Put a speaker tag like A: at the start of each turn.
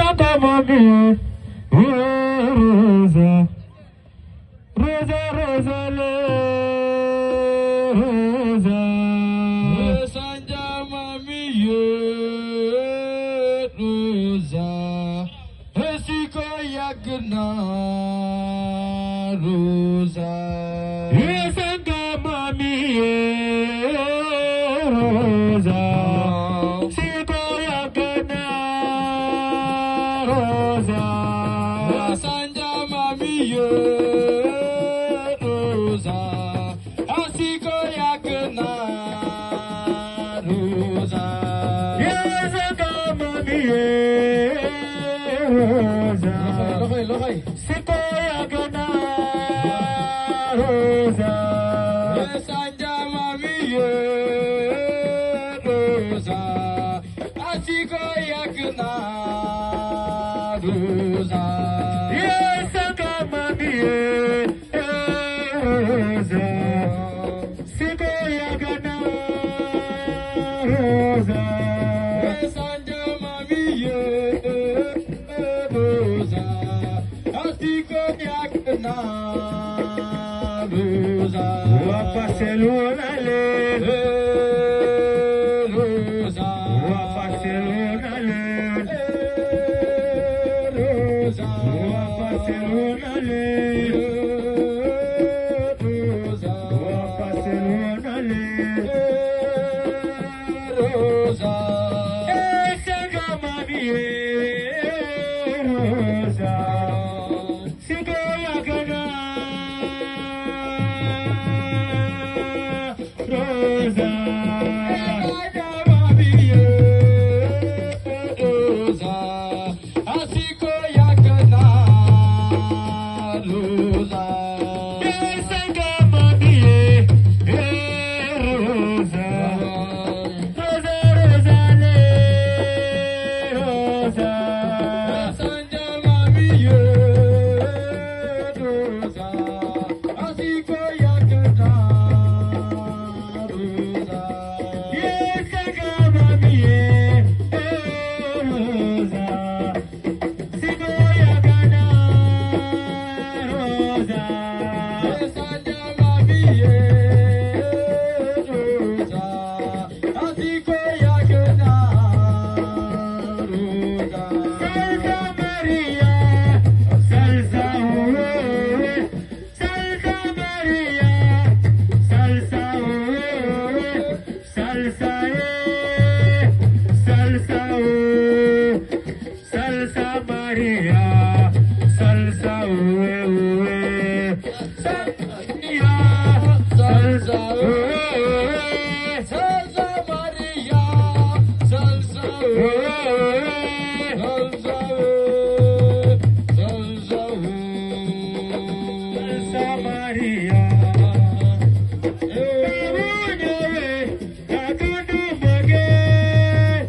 A: Santa Mami, Rosa, Rosa, Rosa, Rosa, Santa Mami, Rosa, Hesiko Yagna, Rosa, Santa Mami, Rosa, Hesiko Yagna, Rosa, Santa Mami, Rosa, Hesiko Yagna, Rosa, Santa Mami, Rosa, Hesiko Yagna, Rosa, Santa Mami, Rosa, Hesiko Yagna, Rosa, Santa Mami, Rosa, Hesiko Yagna, Rosa, Santa Mami, Rosa, Hesiko Yagna, Rosa, Barcelona, Rosa, Barcelona, Rosa, Barcelona, Rosa, Barcelona, Rosa, Santa Mami, Rosa, Hesiko Yagna, Rosa, Santa Mami, Rosa, Hesiko Yagna, Rosa, Santa Mami, Rosa, Rosa, Rosa, Rosa, Santa Mami, Rosa, Hesiko Yagna, Rosa, Santa Mami, Rosa, Hesiko Yagna, Rosa, Santa Mami, Rosa, Hesiko Yagna, Rosa, Salsa Maria, Salsa, Salsa Maria, Salsa, Salsa, Salsa, Salsa Maria, Salsa, Salsa, Salsa Maria, Salsa, Salsa Maria.